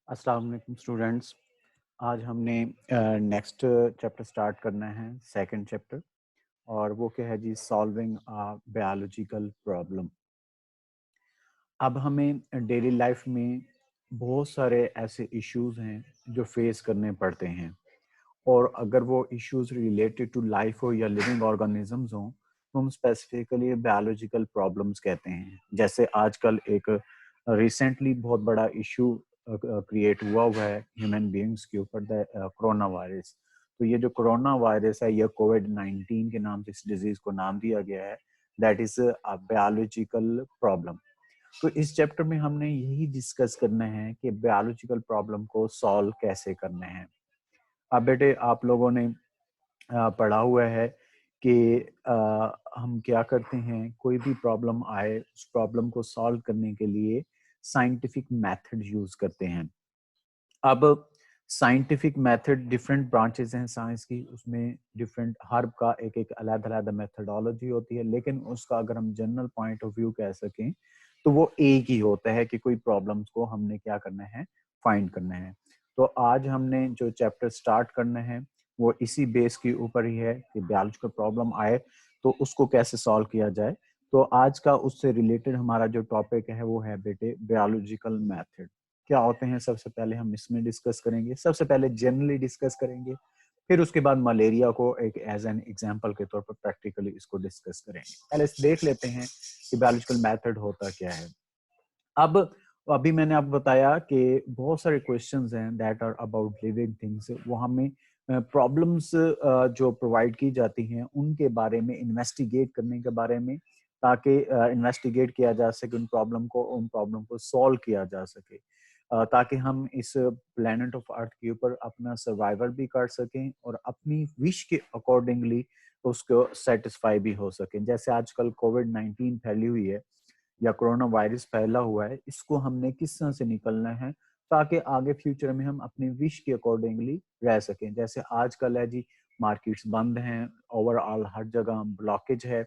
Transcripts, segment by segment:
अस्सलाम वालेकुम स्टूडेंट्स। आज हमने नेक्स्ट चैप्टर स्टार्ट करना है, सेकंड चैप्टर, और वो क्या है जी, सॉल्विंग अ बायोलॉजिकल प्रॉब्लम। अब हमें डेली लाइफ में बहुत सारे ऐसे इश्यूज हैं जो फेस करने पड़ते हैं, और अगर वो इश्यूज रिलेटेड टू लाइफ हो या लिविंग ऑर्गेनिजम्स हो तो हम स्पेसिफिकली बायोलॉजिकल प्रॉब्लम्स कहते हैं। जैसे आजकल एक रिसेंटली बहुत बड़ा इशू क्रिएट हुआ है ह्यूमन बीइंग्स के ऊपर, द कोरोना वायरस। तो ये जो कोरोना वायरस है, ये कोविड-19 के नाम से इस डिजीज को नाम दिया गया है। That is a biological problem. तो इस चैप्टर में हमने यही डिस्कस करना है कि बायोलॉजिकल प्रॉब्लम को सॉल्व कैसे करना है। अब बेटे, आप लोगों ने पढ़ा हुआ है कि हम क्या करते हैं, कोई भी प्रॉब्लम आए उस प्रॉब्लम को सॉल्व करने के लिए साइंटिफिक मेथड यूज करते हैं। अब साइंटिफिक मेथड, डिफरेंट ब्रांचेस हैं साइंस की, उसमें डिफरेंट, हर का एक एक अलग-अलग मेथडोलॉजी होती है, लेकिन उसका अगर हम जनरल पॉइंट ऑफ व्यू कह सकें तो वो एक ही होता है कि कोई प्रॉब्लम्स को हमने क्या करना है, फाइंड करना है। तो आज हमने जो चैप्टर स्टार्ट करना है वो इसी बेस के ऊपर ही है कि बायोलॉजिकल प्रॉब्लम आए तो उसको कैसे सॉल्व किया जाए। तो आज का उससे रिलेटेड हमारा जो टॉपिक है वो है बेटे बायोलॉजिकल मेथड। क्या होते हैं सबसे पहले हम इसमें डिस्कस करेंगे। सबसे पहले जनरली डिस्कस करेंगे, फिर उसके बाद मलेरिया को एक एज एन एग्जांपल के तौर पर प्रैक्टिकली इसको डिस्कस करेंगे। पहले देख लेते हैं कि बायोलॉजिकल मेथड होता क्या है। अब अभी मैंने आपको बताया कि बहुत सारे क्वेश्चंस हैं that are about living things, वो हमें प्रॉब्लम्स जो प्रोवाइड की जाती हैं उनके बारे में इन्वेस्टिगेट करने के बारे में, ताकि इन्वेस्टिगेट किया जा सके उन प्रॉब्लम को सॉल्व किया जा सके, ताकि हम इस प्लेनेट ऑफ अर्थ के ऊपर अपना सर्वाइवल भी कर सकें और अपनी विश के अकॉर्डिंगली उसको सेटिस्फाई भी हो सकें। जैसे आजकल कोविड-19 फैली हुई है या कोरोना वायरस फैला हुआ है, इसको हमने किस तरह से निकलना है ताकि आगे फ्यूचर में हम अपनी विश के अकॉर्डिंगली रह सकें। जैसे आजकल है जी, मार्केट्स बंद हैं, ओवरऑल हर जगह ब्लॉकेज है,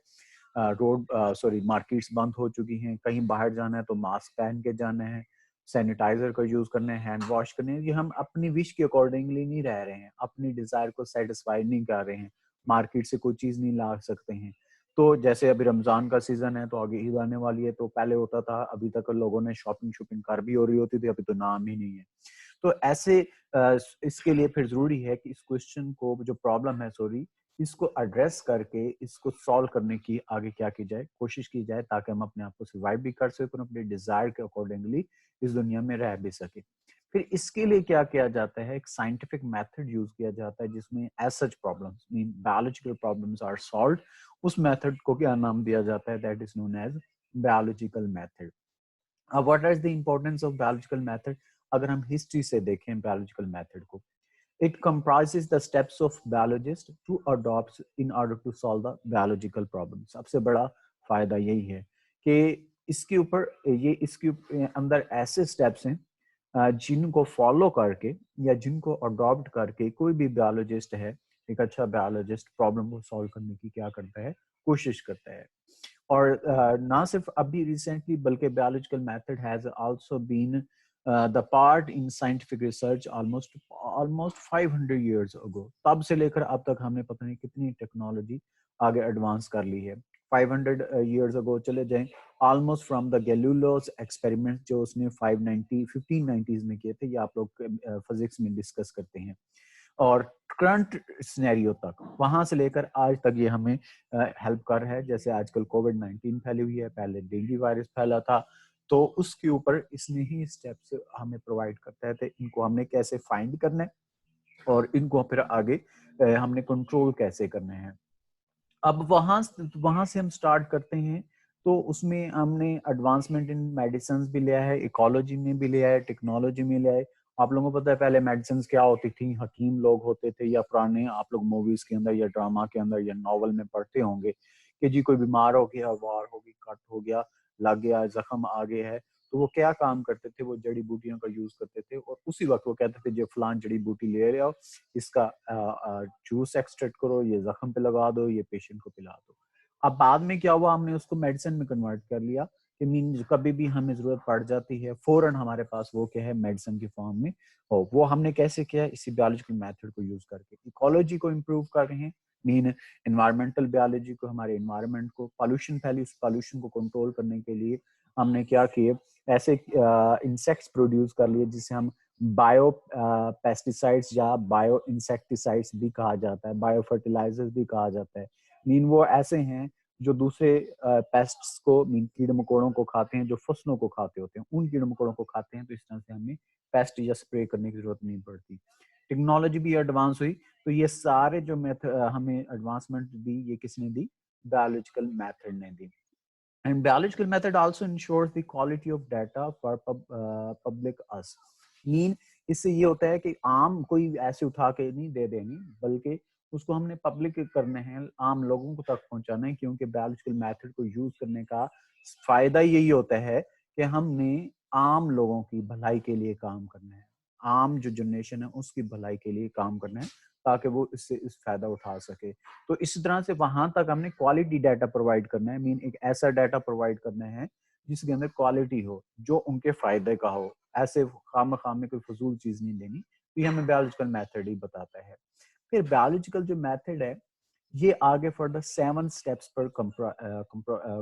रोड सॉरी मार्केट्स बंद हो चुकी हैं। कहीं बाहर जाना है तो मास्क पहन के जाना है, सैनिटाइजर का यूज करना है, हैंड वॉश करने हैं। ये हम अपनी विश के अकॉर्डिंगली नहीं रह रहे हैं, अपनी डिजायर को सेटिस्फाई नहीं कर रहे हैं, मार्केट से कोई चीज नहीं ला सकते हैं। तो जैसे अभी रमजान का सीजन है तो आगे ईद आने वाली है, तो पहले होता था अभी तक लोगों ने शॉपिंग शॉपिंग कर भी हो रही होती थी, अभी तो नाम ही नहीं है। तो ऐसे इसके लिए फिर जरूरी है कि इस क्वेश्चन को, जो प्रॉब्लम है सॉरी, इसको एड्रेस करके इसको सॉल्व करने की आगे क्या की जाए, कोशिश की जाए, ताकि हम अपने आप को सर्वाइव भी कर सकें और अपने डिजायर के अकॉर्डिंगली इस दुनिया में रह भी सके। फिर इसके लिए क्या किया जाता है, एक साइंटिफिक मेथड यूज किया जाता है जिसमें as such problems mean biological problems are solved. उस मेथड को क्या नाम दिया जाता है, that is known as biological method. अब what is the importance of biological method, अगर हम हिस्ट्री से देखें बायोलॉजिकल मेथड को, it comprises the steps of biologist to adopt in order to solve the biological problem। सबसे बड़ा फायदा यही है कि इसके अंदर ऐसे स्टेप्स हैं जिनको फॉलो करके या जिनको अडॉप्ट करके कोई भी बायोलॉजिस्ट है, एक अच्छा बायोलॉजिस्ट प्रॉब्लम को सॉल्व करने की क्या करता है, कोशिश करता है। और ना सिर्फ अभी रिसेंटली, बल्कि biological method has also been the part in scientific research almost 500 years ago. तब से लेकर अब तक हमने पता नहीं कितनी टेक्नोलॉजी आगे एडवांस कर ली है। 500 इयर्स अगो चले जाएं, almost from the Galileo's experiment जो उसने 590 1590s में किए थे, ये आप लोग फिजिक्स में डिस्कस करते हैं, और करंट सिनेरियो तक, वहां से लेकर आज तक ये हमें हेल्प कर रहा है। जैसे आजकल कोविड-19 फैली हुई है, पहले डेंगू वायरस फैला था, तो उसके ऊपर इसने ही स्टेप्स हमें प्रोवाइड करता है, तो इनको हमने कैसे फाइंड करना है और इनको फिर आगे हमने कंट्रोल कैसे करना है। अब वहां से हम स्टार्ट करते हैं, तो उसमें हमने एडवांसमेंट इन मेडिसिन भी लिया है, इकोलॉजी में भी लिया है, टेक्नोलॉजी में लिया है। आप लोगों को पता है पहले मेडिसिन क्या होती थी, हकीम लोग होते थे, या पुराने आप लोग मूवीज के अंदर या ड्रामा के अंदर या नॉवल में पढ़ते होंगे कि जी कोई बीमार हो गया, वार हो गई, कट हो गया, लग गया, जख्म आ गया है, तो वो क्या काम करते थे, वो जड़ी बूटियों का यूज करते थे, और उसी वक्त वो कहते थे जो फलान जड़ी बूटी ले रहे हो, इसका जूस एक्सट्रैक्ट करो, ये जख्म पे लगा दो, ये पेशेंट को पिला दो। अब बाद में क्या हुआ, हमने उसको मेडिसिन में कन्वर्ट कर लिया, कि मीन कभी भी हमें जरूरत पड़ जाती है फौरन हमारे पास वो क्या है मेडिसिन की फॉर्म में हो। वो हमने कैसे किया, इसी बायोलॉजिकल मेथड को यूज करके। इकोलॉजी को इम्प्रूव कर रहे हैं, मीन एनवायरमेंटल बायोलॉजी को, हमारे एनवायरमेंट को, पॉल्यूशन फैली उस पॉल्यूशन को कंट्रोल करने के लिए हमने क्या किए, ऐसे इंसेक्ट्स प्रोड्यूस कर लिए जिसे हम बायो पेस्टिसाइड्स या बायो इंसेक्टिसाइड्स भी कहा जाता है, बायो फर्टिलाइजर्स भी कहा जाता है। मीन वो ऐसे हैं जो दूसरे पेस्ट्स को, मीन कीड़े मकोड़ों को खाते हैं, जो फसलों को खाते होते हैं, उन कीड़े मकोड़ों को खाते हैं। तो इस तरह से हमें पेस्ट या स्प्रे करने की जरूरत नहीं पड़ती। टेक्नोलॉजी भी एडवांस हुई, तो ये सारे जो मेथड हमें एडवांसमेंट दी, ये किसने दी, बायोलॉजिकल मेथड ने दी। And biological method also ensures the quality of data for public us. Mean इससे ये होता है कि आम कोई ऐसे उठा के नहीं दे देनी, बल्कि उसको हमने पब्लिक करने हैं, आम लोगों को तक पहुंचाना है। क्योंकि बायोलॉजिकल मेथड को यूज करने का फायदा यही होता है कि हमने आम लोगों की भलाई के लिए काम करना है, आम जो जनरेशन है उसकी भलाई के लिए काम करना है, ताकि वो इससे इस फायदा उठा सके। तो इस तरह से वहां तक हमने क्वालिटी डाटा प्रोवाइड करना है, मीन एक ऐसा डाटा प्रोवाइड करना है जिसके अंदर क्वालिटी हो, जो उनके फायदे का हो। ऐसे खाम खाम में कोई फजूल चीज नहीं देनी। तो ये हमें बायोलॉजिकल मेथड ही बताता है। फिर बायोलॉजिकल जो मेथड है ये आगे फॉर द 7 स्टेप्स पर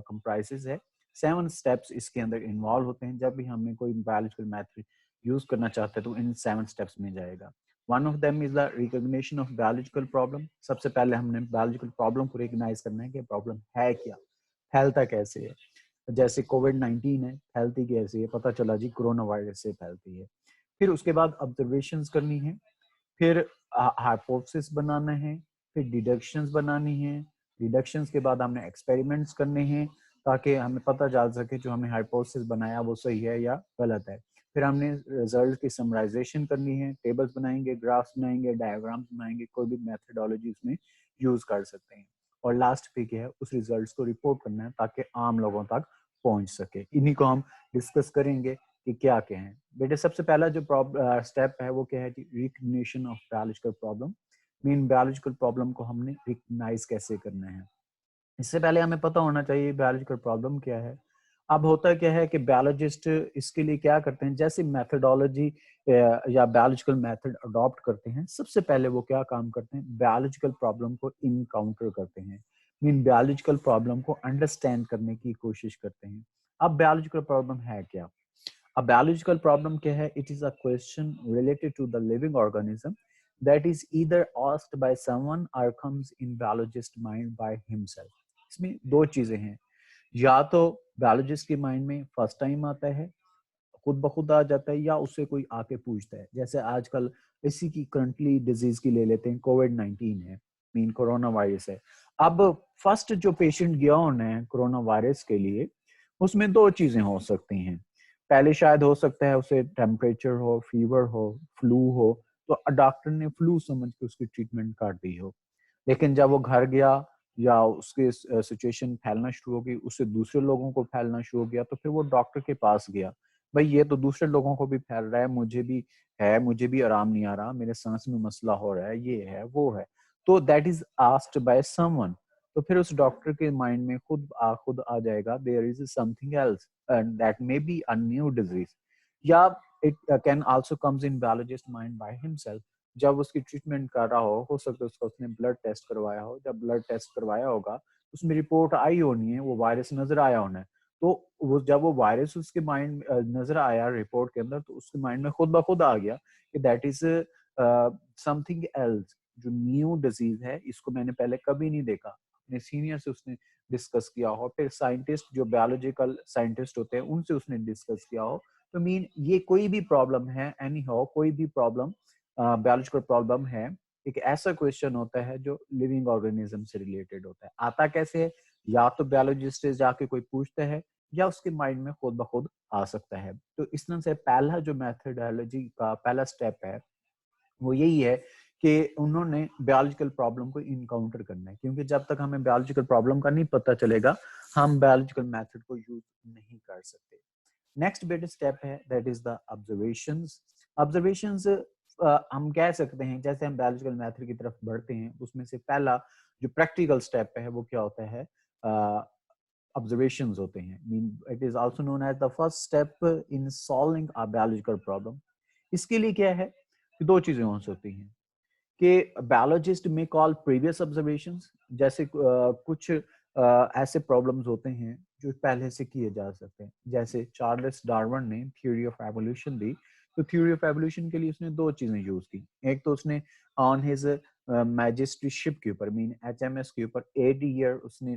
कंप्राइजेस है। 7 स्टेप्स इसके अंदर इन्वॉल्व होते हैं। जब भी हमें कोई बायोलॉजिकल मेथड यूज करना चाहते हैं तो इन 7 स्टेप्स में जाएगा। One of them is the recognition of biological problem. सबसे पहले हमने बायोलॉजिकल प्रॉब्लम को रिकॉग्नाइज करना है कि प्रॉब्लम है क्या, फैलता कैसे है। जैसे कोविड-19 है, फैलती कैसे है, पता चला जी कोरोना वायरस से फैलती है। फिर उसके बाद ऑब्जर्वेशंस करनी है, फिर हाइपोथेसिस बनाना है, फिर डिडक्शंस बनानी है। डिडक्शंस के बाद हमने एक्सपेरिमेंट्स करने हैं ताकि हमें पता चल सके जो हमने हाइपोथेसिस बनाया वो सही है या गलत है। फिर हमने रिजल्ट की समराइजेशन करनी है, टेबल्स बनाएंगे, ग्राफ्स बनाएंगे, डायग्राम्स बनाएंगे, कोई भी मेथडोलॉजी उसमें यूज कर सकते हैं। और लास्ट पे क्या है, उस रिजल्ट्स को रिपोर्ट करना है ताकि आम लोगों तक पहुंच सके। इन्हीं को हम डिस्कस करेंगे कि क्या क्या है। बेटे सबसे पहला जो स्टेप है वो क्या है, recognition of biological problem. Mean biological problem को हमने रिकग्नाइज कैसे करना है। इससे पहले हमें पता होना चाहिए बायोलॉजिकल प्रॉब्लम क्या है। अब होता क्या है कि बायोलॉजिस्ट इसके लिए क्या करते हैं, जैसे मेथडोलॉजी या बायोलॉजिकल मेथड अडॉप्ट करते हैं, सबसे पहले वो क्या काम करते हैं, बायोलॉजिकल प्रॉब्लम को इनकाउंटर करते हैं। मीन बायोलॉजिकल प्रॉब्लम को अंडरस्टैंड करने की कोशिश करते हैं। अब बायोलॉजिकल प्रॉब्लम है क्या? A biological problem क्या है? It is a question related to the living organism that is either asked by someone or comes in biologist mind by himself. इसमें दो चीजें हैं, या तो बायोलॉजिस्ट के माइंड में फर्स्ट टाइम आता है, खुद ब खुद आ जाता है, या उससे कोई आके पूछता है। जैसे आजकल इसी की करंटली डिजीज की ले लेते हैं, कोविड-19 है, मीन कोरोना वायरस है। अब फर्स्ट जो पेशेंट गया होना है कोरोना वायरस के लिए, उसमें दो चीजें हो सकती हैं। पहले शायद हो सकता है उसे टेम्परेचर हो, फीवर हो, फ्लू हो, तो डॉक्टर ने फ्लू समझ के उसकी ट्रीटमेंट कर दी हो। लेकिन जब वो घर गया या उसके सिचुएशन फैलना शुरू हो गई, उससे दूसरे लोगों को फैलना शुरू हो गया, तो फिर वो डॉक्टर के पास गया, भाई ये तो दूसरे लोगों को भी फैल रहा है, मुझे भी है, मुझे भी आराम नहीं आ रहा, मेरे सांस में मसला हो रहा है, ये है वो है। तो that is asked by someone. तो फिर उस डॉक्टर के माइंड में खुद आ जाएगा, there is something else and that may be a new disease. या it can also comes in biologist mind by himself. जब उसकी ट्रीटमेंट कर रहा हो सकता है उसका उसने ब्लड टेस्ट करवाया हो, जब ब्लड टेस्ट करवाया होगा उसमें रिपोर्ट आई होनी है, वो वायरस नजर आया होना है। तो वो जब वो वायरस उसके माइंड नजर आया रिपोर्ट के अंदर, तो उसके माइंड में खुद ब खुद आ गया कि दैट इज समथिंग एल्स, जो न्यू डिजीज है, इसको मैंने पहले कभी नहीं देखा। अपने सीनियर से उसने डिस्कस किया हो, फिर साइंटिस्ट जो बायोलॉजिकल साइंटिस्ट होते हैं उनसे उसने डिस्कस किया हो। तो मीन ये कोई भी प्रॉब्लम है, एनी हाउ कोई भी प्रॉब्लम बायोलॉजिकल प्रॉब्लम है, एक ऐसा क्वेश्चन होता है जो लिविंग ऑर्गेनिज्म से रिलेटेड होता है। आता कैसे है? या तो बायोलॉजिस्ट से जाके कोई पूछता है, या उसके माइंड में खुद ब खुद आ सकता है। तो इस तरह से पहला जो मेथडोलॉजी का पहला स्टेप है वो यही है कि उन्होंने बायोलॉजिकल प्रॉब्लम को इनकाउंटर करना है। क्योंकि जब तक हमें बायोलॉजिकल प्रॉब्लम का नहीं पता चलेगा, हम बायोलॉजिकल मेथड को यूज नहीं कर सकते। नेक्स्ट बेटा स्टेप है that is the observations. Observations हम कह सकते हैं, जैसे हम बायोलॉजिकल मेथड की तरफ बढ़ते हैं, उसमें से पहला जो प्रैक्टिकल स्टेप है वो क्या होता है, ऑब्जर्वेशंस होते हैं, mean it is also known as the first step in solving a biological problem. इसके लिए क्या है कि दो चीजें हो सकती हैं कि बायोलॉजिस्ट में कॉल प्रीवियस ऑब्जर्वेशंस, जैसे कुछ ऐसे प्रॉब्लम्स होते हैं जो पहले से किए जा सकते हैं। जैसे चार्ल्स डार्विन ने थ्योरी ऑफ एवोल्यूशन दी, तो थ्योरी ऑफ एवोल्यूशन के लिए उसने दो चीजें यूज की। एक तो उसने ऑन हिज मैजिस्ट्री के ऊपर, मीन HMS के ऊपर 8 ईयर उसने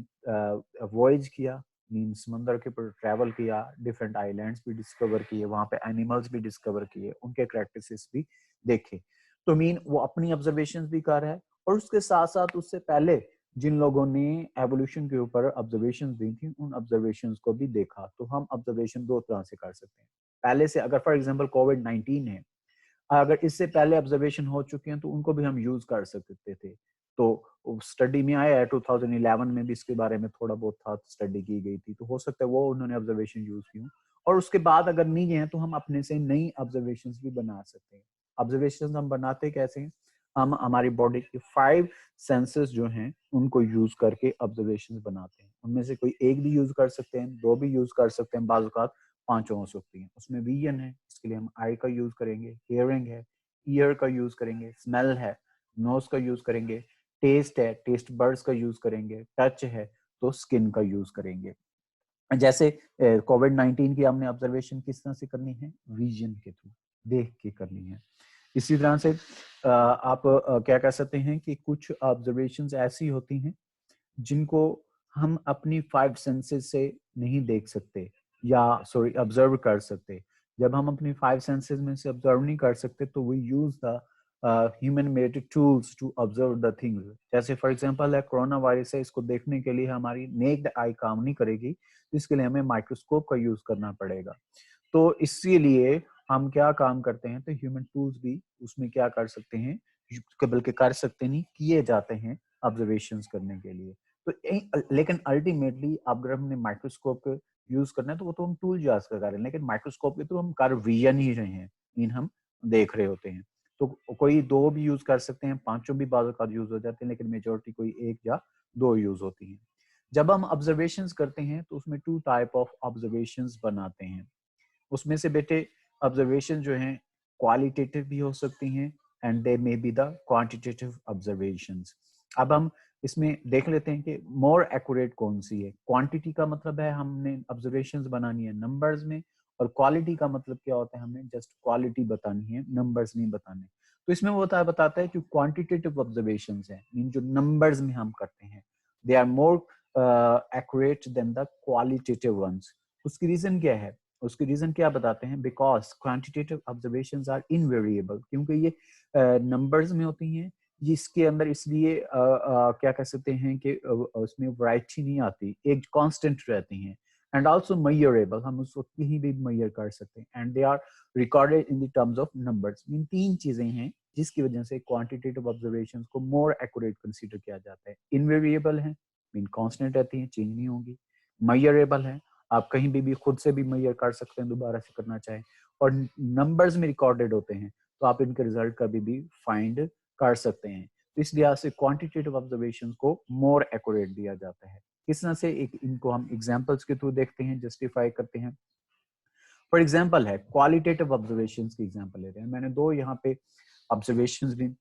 वॉयज किया, मीन समंदर के ऊपर ट्रैवल किया, डिफरेंट आइलैंड्स भी डिस्कवर किए, वहां पे एनिमल्स भी डिस्कवर किए, उनके करैक्टरिस्टिक्स भी देखे। तो मीन वो अपनी ऑब्जर्वेशंस भी कर रहा है, और उसके साथ साथ उससे पहले जिन लोगों ने एवोल्यूशन के ऊपर ऑब्जर्वेशंस दी थी उन ऑब्जर्वेशंस को भी देखा। तो हम ऑब्जर्वेशन दो तरह से कर सकते हैं। पहले से अगर फॉर एग्जांपल कोविड-19 है, अगर इससे पहले ऑब्जर्वेशन हो चुके हैं तो उनको भी हम यूज कर सकते थे। तो स्टडी में आया है, 2011 में भी इसके बारे में थोड़ा बहुत था, स्टडी की गई थी, तो हो सकता है वो उन्होंने ऑब्जर्वेशन यूज की हो। और उसके बाद अगर नहीं है तो हम अपने से नई ऑब्जर्वेशन भी बना सकते हैं। ऑब्जर्वेशन हम बनाते कैसे हैं? हम हमारी बॉडी के 5 सेंसेस जो हैं उनको यूज करके ऑब्जर्वेशन बनाते हैं। उनमें से कोई एक भी यूज कर सकते हैं, दो भी यूज कर सकते हैं, बाज़ औक़ात पांचों हो सकती हैं। उसमें विजन है, इसके लिए हम आई का यूज करेंगे, हियरिंग है, ईयर का यूज करेंगे, स्मेल है, नोज का यूज करेंगे, टेस्ट है, टेस्ट बर्ड्स का यूज करेंगे, टच है तो स्किन का यूज करेंगे। जैसे कोविड-19 की हमने ऑब्जर्वेशन किस तरह से करनी है? विजन के थ्रू, देख के करनी है। इसी तरह से आप क्या कह सकते हैं कि कुछ ऑब्जर्वेशंस ऐसी होती हैं जिनको हम अपनी 5 सेंसेस से नहीं देख सकते, या सॉरी ऑब्जर्व कर सकते। जब हम अपनी 5 सेंसेस में से ऑब्जर्व नहीं कर सकते तो we use the human made tools to observe the things. जैसे फॉर एग्जांपल है कोरोना वायरस है, इसको देखने के लिए हमारी नेक्ड आई काम नहीं करेगी, इसके लिए हमें माइक्रोस्कोप का यूज करना पड़ेगा। तो इसीलिए हम क्या काम करते हैं, तो ह्यूमन टूल्स भी उसमें क्या कर सकते हैं, बल्कि कर सकते नहीं, किए जाते हैं ऑब्जर्वेशंस करने के लिए। तो लेकिन अल्टीमेटली अगर हमने माइक्रोस्कोप यूज करना है तो वो तो हम टूल यूज कर रहे हैं, लेकिन माइक्रोस्कोप के तो हम कर विजन ही रहे हैं, इन हम देख रहे होते हैं। तो कोई दो भी यूज कर सकते हैं, पांचों भी बाजू का यूज हो जाते हैं, लेकिन मेजोरिटी कोई एक या दो यूज होती है। जब हम ऑब्जर्वेशंस करते हैं तो उसमें 2 टाइप ऑफ ऑब्जर्वेशंस बनाते हैं। उसमें से बेटे ऑब्जर्वेशन जो हैं क्वालिटेटिव भी हो सकती हैं, and they may be the quantitative observations. अब हम इसमें देख लेते हैं कि मोर एक्यूरेट कौन सी है। क्वांटिटी का मतलब है हमने ऑब्जर्वेशंस बनानी है नंबर्स में, और क्वालिटी का मतलब क्या होता है, हमें जस्ट क्वालिटी बतानी है, नंबर्स नहीं बताने। तो इसमें वो बताता है कि क्वांटिटेटिव ऑब्जर्वेशंस है, मीन जो नंबर्स में हम करते हैं, they are more accurate than the qualitative ones. उसकी रीजन क्या है? उसकी रीजन क्या बताते हैं? Because quantitative observations are invariable, क्योंकि ये नंबर्स में होती हैं, जिसके अंदर इसलिए क्या कह सकते हैं कि उसमें वैरायटी नहीं आती, एक कांस्टेंट रहती हैं, एंड आल्सो मेजरेबल, हम उसको कहीं भी मेजर कर सकते हैं, and they are recorded in the terms of numbers. इन तीन चीजें हैं जिसकी वजह से क्वांटिटेटिव ऑब्जर्वेशंस को मोर एक्यूरेट कंसीडर किया जाता है। इनवेरिएबल है, मीन कांस्टेंट रहती है, चेंज नहीं होंगी। मेजरेबल है, आप कहीं भी खुद से भी मेजर कर सकते हैं दोबारा से करना चाहें, और नंबर्स में रिकॉर्डेड होते हैं, तो आप इनके रिजल्ट कभी भी फाइंड कर सकते हैं। तो इस लिहाज से क्वांटिटेटिव ऑब्जर्वेशन को मोर एक्यूरेट दिया जाता है। किस तरह से? एक इनको हम एग्जांपल्स के थ्रू देखते हैं, जस्टिफाई करते हैं। फॉर एग्जांपल है क्वालिटेटिव ऑब्जर्वेशंस की एग्जांपल लेते हैं। मैंने दो यहाँ पे ऑब्जर्वेशंस दी।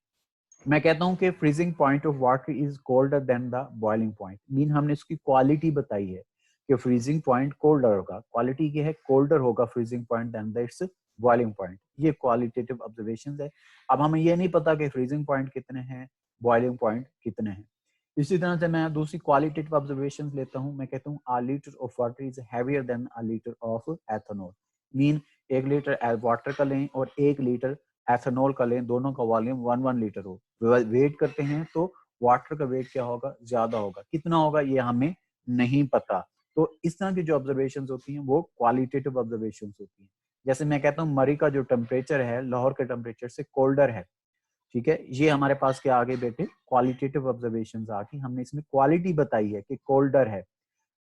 मैं कहता हूँ कि freezing point of water is colder than the boiling point, mean हमने इसकी क्वालिटी बताई है कि फ्रीजिंग पॉइंट कोल्डर होगा। क्वालिटी क्या है? कोल्डर होगा freezing point than the it's boiling point. ये क्वालिटेटिव ऑब्जर्वेशंस है। अब हमें ये नहीं पता कि फ्रीजिंग पॉइंट कितने हैं, बॉइलिंग पॉइंट कितने हैं। इसी तरह से मैं दूसरी क्वालिटेटिव ऑब्जर्वेशन लेता हूँ। मैं कहता हूँ a liter of water is heavier than a liter of ethanol, mean 1 litre water का लें और 1 लीटर एथेनॉल का लें, दोनों का वॉल्यूम 1 लीटर हो, वेट करते हैं तो वाटर का वेट क्या होगा? ज्यादा होगा। कितना होगा ये हमें नहीं पता। तो इस तरह की जो ऑब्जर्वेशंस होती हैं वो क्वालिटेटिव ऑब्जर्वेशंस होती हैं। जैसे मैं कहता हूँ मरी का जो टेम्परेचर है लाहौर के टेम्परेचर से कोल्डर है, ठीक है, ये हमारे पास क्या आगे बेटे? क्वालिटेटिव ऑब्जर्वेशंस आ गई। हमने इसमें क्वालिटी बताई है कि कोल्डर है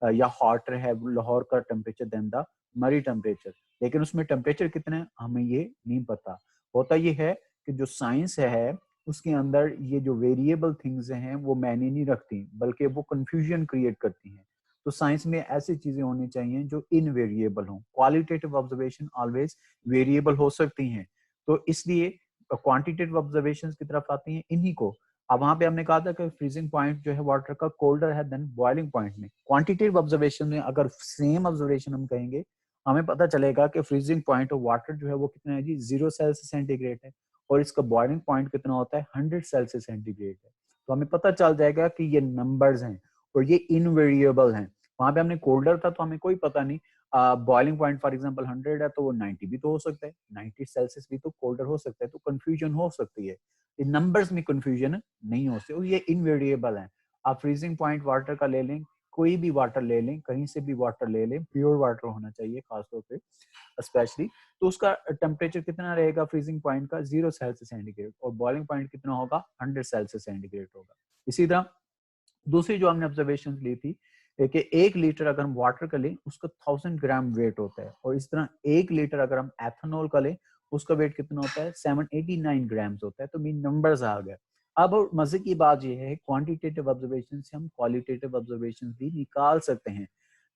या हॉटर है लाहौर का टेम्परेचर देन द मरी टेम्परेचर, लेकिन उसमें टेम्परेचर कितना है हमें ये नहीं पता। होता ये है कि जो साइंस है उसके अंदर ये जो वेरिएबल थिंग्स हैं वो मायने नहीं रखती, बल्कि वो कंफ्यूजन क्रिएट करती हैं। तो साइंस में ऐसी चीजें होनी चाहिए जो इनवेरिएबल हों। क्वालिटेटिव ऑब्जर्वेशन ऑलवेज वेरिएबल हो सकती हैं, तो इसलिए क्वांटिटेटिव ऑब्जर्वेशन की तरफ आती हैं इन्हीं को। अब वहां पे हमने कहा था कि फ्रीजिंग पॉइंट जो है वाटर का कोल्डर है देन बॉइलिंग पॉइंट में। क्वांटिटेटिव ऑब्जर्वेशन में अगर सेम ऑब्जर्वेशन हम कहेंगे, हमें पता चलेगा कि फ्रीजिंग पॉइंट ऑफ वाटर जो है वो कितना है जी, 0 सेल्सियस सेंटीग्रेड है, और इसका बॉइलिंग पॉइंट कितना होता है, 100 सेल्सियस सेंटीग्रेड है। तो हमें पता चल जाएगा कि ये नंबर्स हैं और ये इनवेरिएबल हैं। वहां पे हमने कोल्डर था तो हमें कोई पता नहीं, बॉइलिंग पॉइंट फॉर एग्जांपल 100 है तो वो 90 भी तो हो सकता है, 90 सेल्सियस भी तो कोल्डर हो सकता है, तो कंफ्यूजन हो सकती है। इन नंबर्स में कंफ्यूजन नहीं हो सकती, और ये इनवेरिएबल है। आप फ्रीजिंग पॉइंट वाटर का ले लें, कोई भी वाटर ले लें, कहीं से भी वाटर ले लें, प्योर वाटर होना चाहिए खासतौर पे स्पेशली, तो उसका टेम्परेचर कितना रहेगा फ्रीजिंग पॉइंट का, 0 सेल्सियस सेंटीग्रेड, और बॉइलिंग पॉइंट कितना होगा, 100 सेल्सियस सेंटीग्रेड होगा। इसी तरह दूसरी जो हमने ऑब्जर्वेशन ली थी कि 1 लीटर अगर हम वाटर का लें उसका 1000 ग्राम वेट होता है, और इस तरह 1 लीटर अगर हम एथेनॉल का लें उसका वेट कितना होता है, 789 ग्राम्स होता है। तो मीन नंबर्स आ गए। अब मजे की बात यह है, क्वांटिटेटिव ऑब्जर्वेशन से हम क्वालिटेटिव ऑब्जर्वेशन भी निकाल सकते हैं।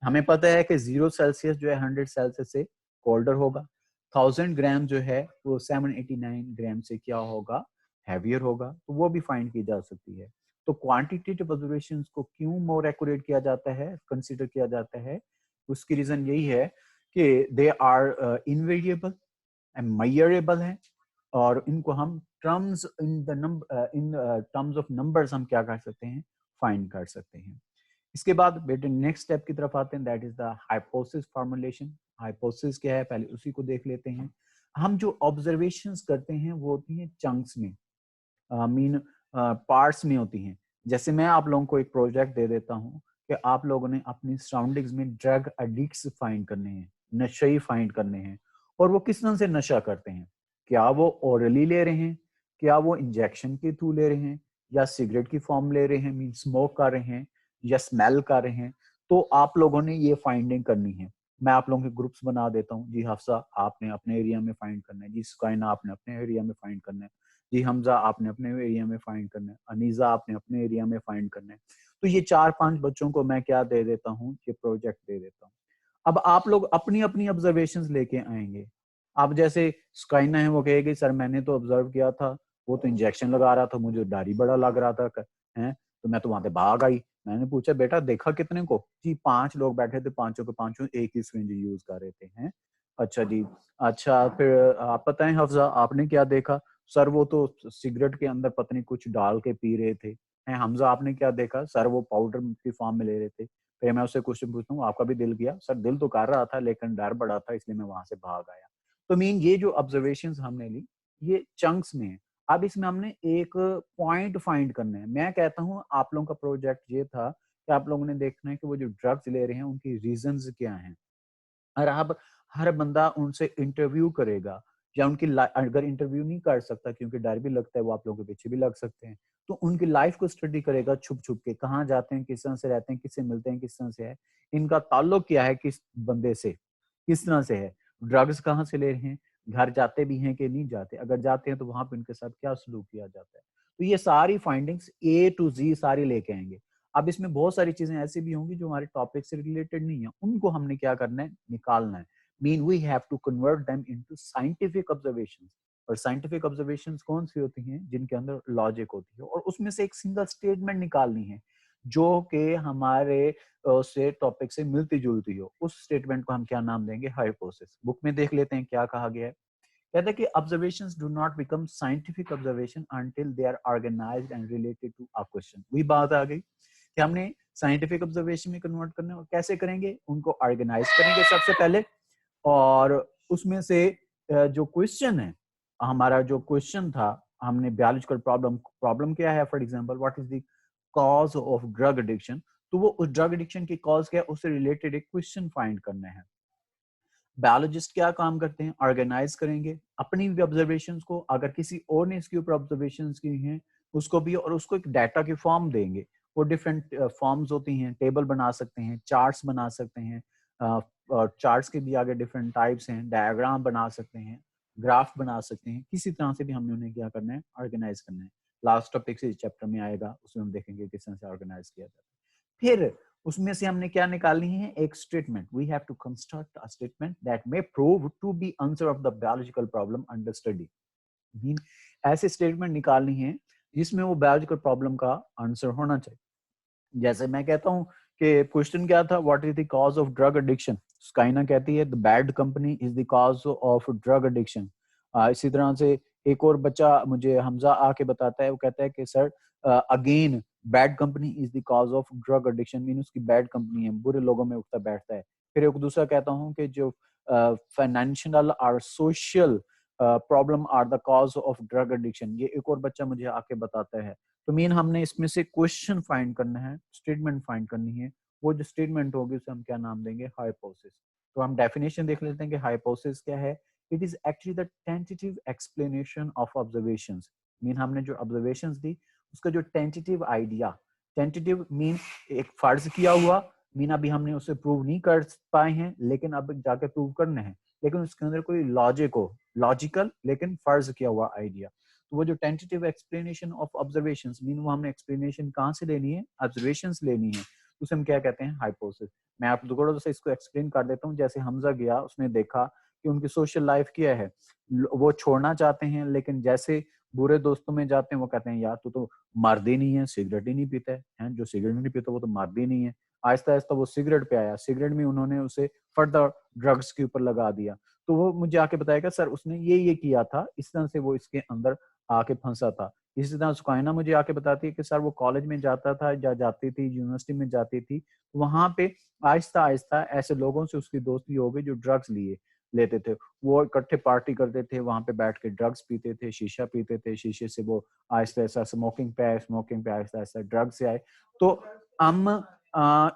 हमें पता है कि 0 सेल्सियस जो है 100 सेल्सियस से कोल्डर होगा, 1000 ग्राम जो है वो 789 ग्राम से क्या होगा, हैवियर होगा, तो वो भी फाइंड की जा सकती है। तो क्वांटिटेटिव ऑब्जर्वेशन को क्यों मोर एक्यूरेट किया जाता है, कंसीडर किया जाता है, उसकी रीजन यही है कि they are invariable and measurable है, और इनको हम terms in the number, in terms of numbers हम क्या कर सकते हैं, फाइंड कर सकते हैं। इसके बाद बेटे नेक्स्ट स्टेप की तरफ आते हैं, that is the hypothesis formulation. Hypothesis क्या है, पहले उसी को देख लेते हैं। हम जो ऑब्जर्वेशंस करते हैं वो होती हैं चंक्स में, मीन पार्ट्स में होती हैं। जैसे मैं आप लोगों को एक प्रोजेक्ट दे देता हूँ कि आप लोगों ने अपनी सराउंडिंग्स में ड्रग एडिक्ट्स फाइंड करने हैं, नशे फाइंड करने हैं, और वो किस तरह से नशा करते हैं, क्या वो ओरली ले रहे हैं, क्या वो इंजेक्शन के थ्रू ले रहे हैं, या सिगरेट की फॉर्म ले रहे हैं, मीन स्मोक कर रहे हैं, या स्मेल कर रहे हैं। तो आप लोगों ने ये फाइंडिंग करनी है। मैं आप लोगों के ग्रुप्स बना देता हूँ, जी हफ्सा आपने अपने एरिया में फाइंड करना है, जी सुकाइना आपने अपने एरिया में फाइंड करना है, जी हमजा आपने अपने एरिया में फाइंड करना है, अनीजा आपने अपने एरिया में फाइंड करना है। तो ये 4-5 बच्चों को मैं क्या दे देता हूँ, ये प्रोजेक्ट दे देता हूँ। अब आप लोग अपनी अपनी ऑब्जर्वेशंस लेके आएंगे। अब जैसे स्काइना है, वो कहेगी सर मैंने तो ऑब्जर्व किया था, वो तो इंजेक्शन लगा रहा था, मुझे डर ही बड़ा लग रहा था है, तो मैं तो वहां पे भाग आई। मैंने पूछा बेटा देखा कितने को, जी 5 लोग बैठे थे, पांचों के पांचों एक ही सिरिंज यूज कर रहे थे। हैं, अच्छा जी, अच्छा फिर आप बताएं हफ्जा आपने क्या देखा। सर वो तो सिगरेट के अंदर पता नहीं कुछ डाल के पी रहे थे। हैं, हमजा आपने क्या देखा। सर वो पाउडर की फॉर्म में ले रहे थे। फिर मैं उससे क्वेश्चन पूछता हूँ आपका भी दिल किया। सर दिल तो कर रहा था लेकिन डर बड़ा था इसलिए मैं वहां से भाग आया। तो मीन ये जो ऑब्जर्वेशन हमने ली ये चंक्स में है। अब इसमें हमने एक पॉइंट फाइंड करना है। मैं कहता हूँ आप लोगों का प्रोजेक्ट ये था कि आप लोगों ने देखना है कि वो जो ड्रग्स ले रहे हैं उनकी रीजंस क्या हैं, और आप हर बंदा उनसे इंटरव्यू करेगा, या उनकी अगर इंटरव्यू नहीं कर सकता क्योंकि डर भी लगता है, वो आप लोगों के पीछे भी लग सकते हैं, तो उनकी लाइफ को स्टडी करेगा छुप छुप के, कहाँ जाते हैं, किस तरह से रहते हैं, किससे मिलते हैं, किस तरह से है, इनका ताल्लुक क्या है किस बंदे से, किस तरह से है, ड्रग्स कहाँ से ले रहे हैं, घर जाते भी हैं कि नहीं जाते, अगर जाते हैं तो वहां पे उनके साथ क्या सलूक किया जाता है। तो ये सारी फाइंडिंग्स A to Z सारी लेके आएंगे। अब इसमें बहुत सारी चीजें ऐसी भी होंगी जो हमारे टॉपिक से रिलेटेड नहीं है, उनको हमने क्या करना है, निकालना है। Mean we have to convert them into scientific observations. और साइंटिफिक ऑब्जर्वेशंस कौन सी होती हैं, जिनके अंदर लॉजिक होती है, और उसमें से एक सिंगल स्टेटमेंट निकालनी है जो कि हमारे से टॉपिक से मिलती जुलती हो। उस स्टेटमेंट को हम क्या नाम देंगे, हाइपोथेसिस। बुक में देख लेते हैं क्या कहा गया है। कहता है कि observations do not become scientific observation until they are organised and related to a question. वही बात आ गई कि हमने साइंटिफिक ऑब्जर्वेशन में कन्वर्ट करना है, और कैसे करेंगे, उनको ऑर्गेनाइज करेंगे सबसे पहले, और उसमें से जो क्वेश्चन है, हमारा जो क्वेश्चन था, हमने बायोलॉजिकल प्रॉब्लम, प्रॉब्लम क्या है, for example what is the cause of drug addiction, तो वो उस ड्रग एडिक्शन की कॉज क्या है उससे रिलेटेड एक क्वेश्चन फाइंड करना है। बायोलॉजिस्ट क्या काम करते हैं, ऑर्गेनाइज करेंगे अपनी भी ऑब्जर्वेशंस को, अगर किसी और ने इसके ऊपर ऑब्जर्वेशंस की हैं उसको भी, और उसको एक डाटा की फॉर्म देंगे। वो डिफरेंट फॉर्म्स होती हैं, टेबल बना सकते हैं, चार्ट्स बना सकते हैं, चार्ट्स के भी आगे डिफरेंट टाइप्स हैं, डायग्राम बना सकते हैं, ग्राफ बना सकते हैं, किसी तरह से भी हमने उन्हें क्या करना है, ऑर्गेनाइज करना है। लास्ट टॉपिक से इस चैप्टर में आएगा, उसमें हम देखेंगे किस तरह से ऑर्गेनाइज किया जाता है। फिर उसमें से हमने क्या निकालनी है, एक statement. We have to construct a statement that may prove to be answer of the biological problem under study. Mean ऐसे स्टेटमेंट निकालनी है जिसमें वो बायोलॉजिकल प्रॉब्लम का आंसर होना चाहिए. जैसे मैं कहता हूँ कि क्वेश्चन क्या था, what is the cause of drug addiction. स्काइना कहती है the bad company is the cause of drug addiction. इसी तरह से एक और बच्चा मुझे हमजा आके बताता है, वो कहता है कि sir again bad company is the cause of drug addiction. Mean उसकी बैड कंपनी है, बुरे लोगों में उठता बैठता है. फिर एक दूसरा कहता हूँ कि जो फाइनेंशियल और social problem are the cause of drug addiction. ये एक और बच्चा मुझे आके बताता है. तो मीन हमने इसमें से क्वेश्चन फाइंड करना है, स्टेटमेंट फाइंड करनी है. वो जो स्टेटमेंट होगी उसे हम क्या नाम देंगे, हाइपोथेसिस. तो हम डेफिनेशन देख लेते हैं कि हाइपोथेसिस क्या है. It is actually the tentative explanation of observations. Mean हमने जो ऑब्जर्वेशंस दी उसका जो टेंटेटिव आइडिया, टेंटेटिव मीन एक फर्ज किया हुआ, मीन अभी हमने उसे प्रूव नहीं कर पाए हैं लेकिन अब जाके प्रूव करना है, लेकिन उसके अंदर कोई लॉजिक हो, लॉजिकल लेकिन फर्ज किया हुआ आइडिया. तो वो जो tentative explanation of observations, mean वो हमने एक्सप्लेनेशन कहाँ से लेनी है, ऑब्जर्वेशंस लेनी है. उसे हम क्या कहते हैं, हाइपोथेसिस. मैं आप थोड़ा सा इसको एक्सप्लेन कर देता हूँ. जैसे हमजा गया, उसने देखा कि उनकी सोशल लाइफ क्या है, वो छोड़ना चाहते हैं लेकिन जैसे बुरे दोस्तों में जाते हैं वो कहते हैं यार तू तो मर्द ही नहीं है, सिगरेट ही नहीं पीता है, जो सिगरेट नहीं पीता वो तो मर्द ही नहीं है. आहिस्ता आहिस्ता वो सिगरेट पे आया, सिगरेट में उन्होंने उसे फर्दर ड्रग्स के ऊपर लगा दिया. तो वो मुझे आके बताएगा सर उसने ये किया था, इस तरह से वो इसके अंदर आके फंसा था. इसी तरह सुकाइना मुझे आके बताती है कि सर वो कॉलेज में जाता था या जाती थी, यूनिवर्सिटी में जाती थी, वहां पे आहिस्ता आहिस्ता ऐसे लोगों से उसकी दोस्ती हो गई जो ड्रग्स लेते थे. वो इकट्ठे पार्टी करते थे, वहां पे बैठ के ड्रग्स पीते थे, शीशा पीते थे, शीशे से वो आहिस्ता आहिस्ता स्मोकिंग पे आए, स्मोकिंग पे आहिस्ता आहिस्ता ड्रग्स से आए. तो हम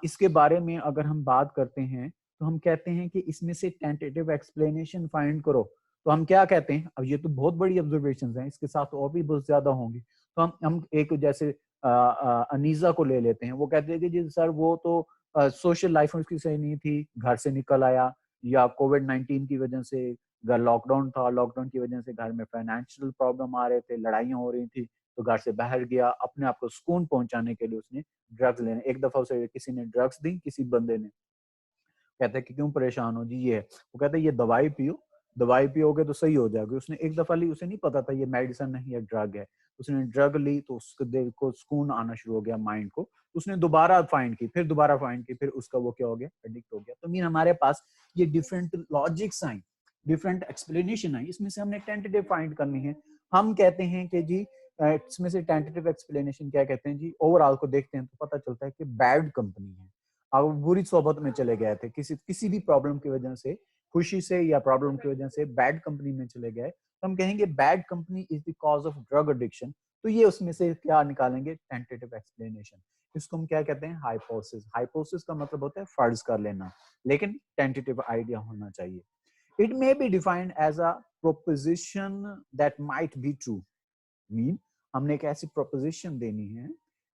इसके बारे में अगर हम बात करते हैं तो हम कहते हैं कि इसमें से टेंटेटिव एक्सप्लेनेशन फाइंड करो. तो हम क्या कहते हैं, अब ये तो बहुत बड़ी ऑब्जर्वेशंस हैं, इसके साथ और भी बहुत ज्यादा होंगी. तो हम एक जैसे अनीजा को ले लेते हैं. वो कहते हैं कि जी सर वो तो सोशल लाइफ उसकी सही नहीं थी, घर से निकल आया, या कोविड-19 की वजह से घर लॉकडाउन था, लॉकडाउन की वजह से घर में फाइनेंशियल प्रॉब्लम आ रहे थे, लड़ाइयाँ हो रही थी, तो घर से बाहर गया, अपने आप को सुकून पहुंचाने के लिए उसने ड्रग्स लेने. एक दफा उसे किसी ने ड्रग्स दी, किसी बंदे ने. कहता है कि क्यों परेशान हो जी, ये है. वो कहता है ये दवाई पियो, दवाई पियोगे तो सही हो जाएगा. उसने एक दफा ली, उसे नहीं पता था ये मेडिसिन नहीं है, ड्रग है. उसने ड्रग ली तो उसके दिल को सुकून आना शुरू हो गया, माइंड को. उसने दोबारा फाइंड की, फिर दोबारा फाइंड की, फिर उसका वो क्या हो गया, एडिक्ट हो गया. तो मीन हमारे पास ये different logics I, different explanation I, इसमें से हमने टेंटेटिव फाइंड करनी है. हम कहते हैं कि जी इसमें से टेंटेटिव एक्सप्लेनेशन क्या कहते हैं जी, ओवरऑल को देखते हैं तो पता चलता है कि बैड कंपनी है. अब बुरी सोबत में चले गए थे, किसी भी प्रॉब्लम की वजह से, खुशी से या प्रॉब्लम की वजह से बैड कंपनी में चले गए, तो हम कहेंगे bad company is the cause of drug addiction. तो ये उसमें से क्या निकालेंगे, टेंटेटिव एक्सप्लेनेशन. इसको हम क्या कहते हैं, हाइपोथेसिस. हाइपोथेसिस का मतलब होता है फर्ज कर लेना, लेकिन टेंटेटिव आइडिया होना चाहिए. It may be defined as a proposition that might be true. Mean हमने एक ऐसी प्रोपोजिशन देनी है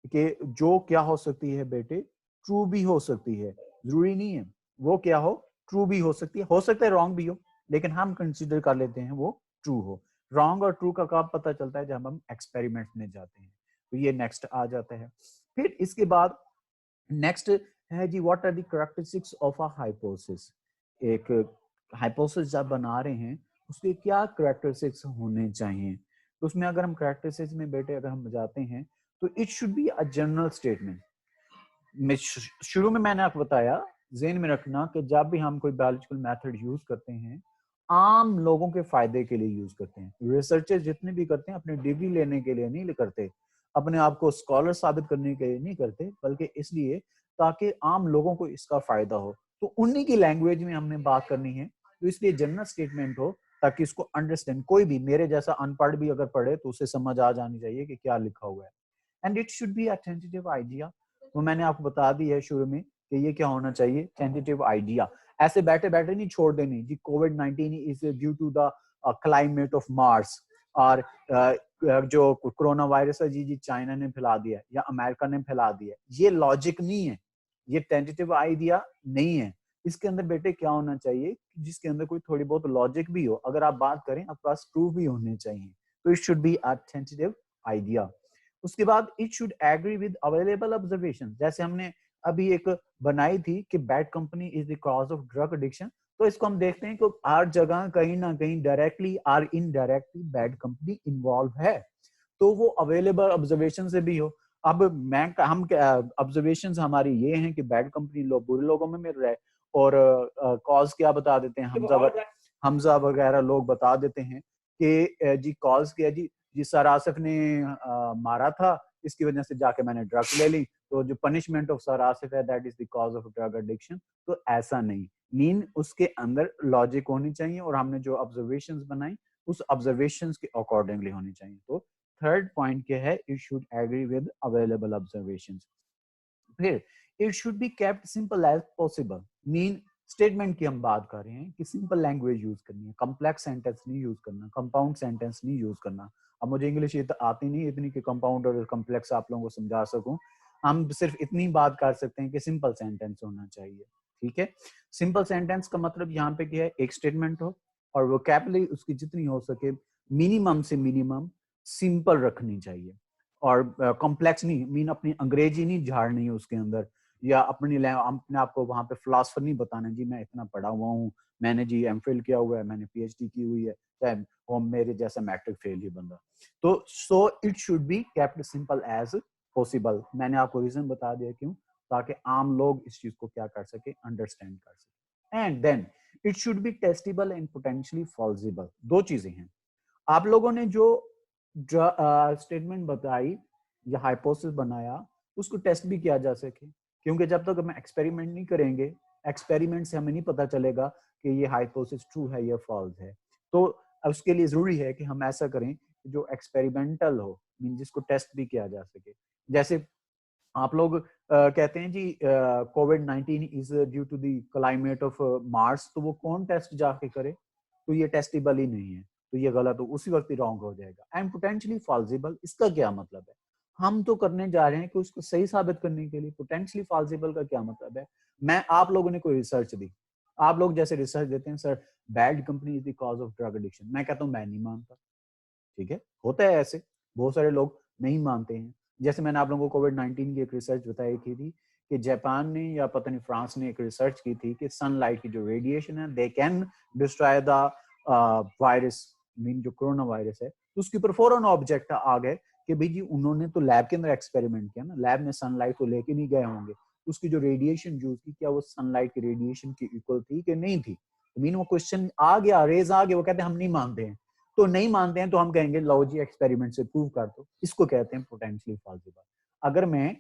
कि जो क्या हो सकती है बेटे, ट्रू भी हो सकती है. जरूरी नहीं है वो क्या हो, ट्रू भी हो सकता है रॉन्ग भी हो, लेकिन हम कंसीडर कर लेते हैं वो ट्रू हो. रॉन्ग और ट्रू का कब पता चलता है, जब हम एक्सपेरिमेंट में जाते हैं. तो ये नेक्स्ट आ जाता है. फिर इसके बाद नेक्स्ट है जी, what are the characteristics of a hypothesis. एक हाइपोथेसिस जब बना रहे हैं उसके क्या कैरेक्टरिस्टिक्स होने चाहिए. तो उसमें अगर हम कैरेक्टरिस्टिक्स में बेटे अगर हम जाते हैं तो it should be a general statement. शुरू में मैंने आपको बताया, ज़हन में रखना कि जब भी हम कोई बायोलॉजिकल मेथड यूज करते हैं, आम लोगों के फायदे के लिए यूज करते हैं. रिसर्चर्स जितने भी करते हैं अपने डिग्री लेने के लिए नहीं करते, अपने आप को स्कॉलर साबित करने के लिए नहीं करते, बल्कि इसलिए ताकि आम लोगों को इसका फायदा हो. तो उन्हीं की लैंग्वेज में हमने बात करनी है, तो इसलिए जनरल स्टेटमेंट हो ताकि इसको अंडरस्टैंड, कोई भी मेरे जैसा अनपढ़ भी अगर पढ़े तो उसे समझ आ जानी चाहिए कि क्या लिखा हुआ है. And it should be a tentative idea. वो मैंने आपको बता दी है शुरू में कि ये क्या होना चाहिए, टेंटेटिव आइडिया. ऐसे बैठे बैठे नहीं छोड़ देनी जी, कोविड-19 is due to the climate of Mars, और जो कोरोना वायरस है जी चाइना ने फैला दिया या अमेरिका ने फैला दिया. ये लॉजिक नहीं है, ये टेंटेटिव आइडिया नहीं है. इसके अंदर बेटे क्या होना चाहिए, जिसके अंदर कोई थोड़ी बहुत लॉजिक भी हो. अगर आप बात करें आपके पास प्रूफ भी होने चाहिए. तो it should be a tentative idea. उसके बाद it should agree with available observation. जैसे हमने अभी एक बनाई थी कि bad company is the cause of drug addiction, तो इसको हम देखते हैं कि हर जगह कहीं ना कहीं डायरेक्टली और इनडायरेक्टली बैड कंपनी इन्वॉल्व है। तो वो अवेलेबल ऑब्जर्वेशन से भी हो। अब मैं हम ऑब्जर्वेशन हमारी ये हैं कि बैड कंपनी लोग बुरे लोगों में मिल रहा है, और कॉज क्या बता देते हैं, हमजा वगैरह लोग बता देते हैं कि जी कॉज क्या जी, सर आसिफ ने मारा था, इसकी वजह से जाके मैंने ड्रग्स ले ली, तो जो पनिशमेंट ऑफ सर आसिफ है that is the cause of drug addiction. तो ऐसा नहीं, मीन उसके अंदर लॉजिक होनी चाहिए, और हमने जो ऑब्जर्वेशंस बनाई उस ऑब्जर्वेशंस के अकॉर्डिंगली होनी चाहिए। तो थर्ड पॉइंट क्या है, it should agree with available observations. फिर it should be kept simple as possible, mean statement की हम बात कर रहे हैं कि सिंपल लैंग्वेज यूज करनी है, कॉम्प्लेक्स सेंटेंस नहीं यूज करना, कंपाउंड सेंटेंस नहीं यूज करना। अब मुझे इंग्लिश आती नहीं इतनी कि कंपाउंड और कॉम्प्लेक्स आप लोगों को समझा सकूं, हम सिर्फ इतनी बात कर सकते हैं कि सिंपल सेंटेंस होना चाहिए। ठीक है, सिंपल सेंटेंस का मतलब यहाँ पे क्या है, एक स्टेटमेंट हो और वोकैबुलरी उसकी जितनी हो सके मिनिमम से मिनिमम सिंपल रखनी चाहिए, और कॉम्प्लेक्स नहीं, मीन अपनी अंग्रेजी नहीं झाड़नी है उसके अंदर, या अपने आप को वहां पे फिलोसफर नहीं बताना जी मैं इतना पढ़ा हुआ हूँ, मैंने जी एमफिल किया हुआ है, मैंने पीएचडी की हुई है, चाहे वो मेरे जैसा मैट्रिक फेल ही बंदा। तो so it should be kept simple as possible. मैंने आपको रीजन बता दिया क्यों, ताकि आम लोग इस चीज को क्या कर सके, अंडरस्टैंड कर सके। And then it should be testable and potentially falsifiable. दो चीजें हैं, आप लोगों ने जो स्टेटमेंट बताई या हाइपोथेसिस बनाया उसको टेस्ट भी किया जा सके, क्योंकि जब तक हम एक्सपेरिमेंट नहीं करेंगे, एक्सपेरिमेंट से हमें नहीं पता चलेगा कि ये हाइपोथेसिस ट्रू है या फॉल्स है। तो उसके लिए जरूरी है कि हम ऐसा करें जो एक्सपेरिमेंटल हो, मीन जिसको टेस्ट भी किया जा सके। जैसे आप लोग कहते हैं जी कोविड-19 is due to the climate of Mars, तो वो कौन टेस्ट जाके करे, तो ये टेस्टेबल ही नहीं है, तो ये गलत हो, उसी वक्त ही रॉन्ग हो जाएगा। एंड पोटेंशियली फॉल्सिबल, इसका क्या मतलब है, हम तो करने जा रहे हैं कि उसको सही साबित करने के लिए। पोटेंशियली फॉल्सिबल का क्या मतलब है, मैं आप लोगों ने कोई रिसर्च दी, आप लोग जैसे रिसर्च देते हैं sir bad company is the cause of drug addiction, मैं कहता हूँ मैं नहीं मानता। ठीक है, होता है ऐसे, बहुत सारे लोग नहीं मानते हैं। जैसे मैंने आप लोगों को कोविड-19 की एक रिसर्च बताई थी कि जापान ने या पता नहीं फ्रांस ने एक रिसर्च की थी कि सनलाइट की जो रेडिएशन है they can destroy the virus, mean जो कोरोना वायरस है, तो उसके ऊपर फौरन ऑब्जेक्ट आ गए कि भाई जी उन्होंने तो लैब के अंदर एक्सपेरिमेंट किया ना, लैब में सनलाइट तो लेके नहीं गए होंगे, उसकी जो रेडिएशन यूज की क्या वो सनलाइट की रेडिएशन की इक्वल थी कि नहीं थी। मीन वो क्वेश्चन आ गया, रेज आ गया, वो कहते हैं हम नहीं मानते हैं। तो नहीं मानते हैं तो हम कहेंगे लो जी एक्सपेरिमेंट से प्रूव कर दो, इसको कहते हैं पोटेंशियली फॉल्सिबल। अगर मैं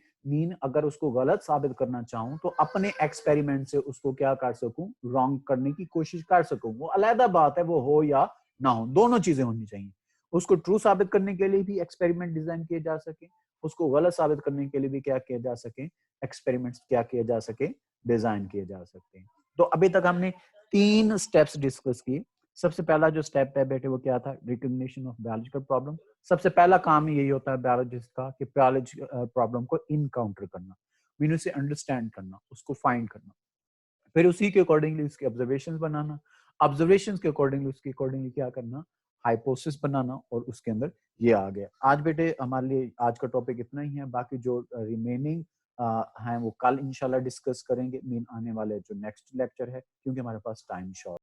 अगर उसको गलत साबित करना चाहूं तो अपने एक्सपेरिमेंट से उसको क्या कर सकूं, रॉन्ग करने की कोशिश कर सकूं, वो अलग बात है, वो हो या ना हो, दोनों चीजें होनी चाहिए। उसको ट्रू साबित करने के लिए भी एक्सपेरिमेंट डिजाइन किए जा सके, उसको गलत साबित करने के लिए भी क्या किया जा सके, एक्सपेरिमेंट्स क्या किए जा सके, डिजाइन किए जा सकते हैं। तो अभी तक हमने 3 स्टेप्स डिस्कस किए। सबसे पहला जो स्टेप है बेटे वो क्या था, रिकॉग्निशन ऑफ बायोलॉजिकल प्रॉब्लम। सबसे पहला काम यही होता है बायोलॉजिस्ट का कि बायोलॉजी प्रॉब्लम को इनकाउंटर करना, मीन उसे अंडरस्टैंड करना, उसको फाइंड करना, फिर उसी के अकॉर्डिंगली उसके ऑब्जर्वेशंस बनाना, ऑब्जर्वेशंस के अकॉर्डिंगली उसके अकॉर्डिंगली क्या करना, हाइपोथेसिस बनाना, और उसके अंदर ये आ गया। आज बेटे हमारे लिए आज का टॉपिक इतना ही है, बाकी जो रिमेनिंग हैं वो कल इंशाल्लाह डिस्कस करेंगे, मीन आने वाले जो नेक्स्ट लेक्चर है, क्योंकि हमारे पास टाइम शॉर्ट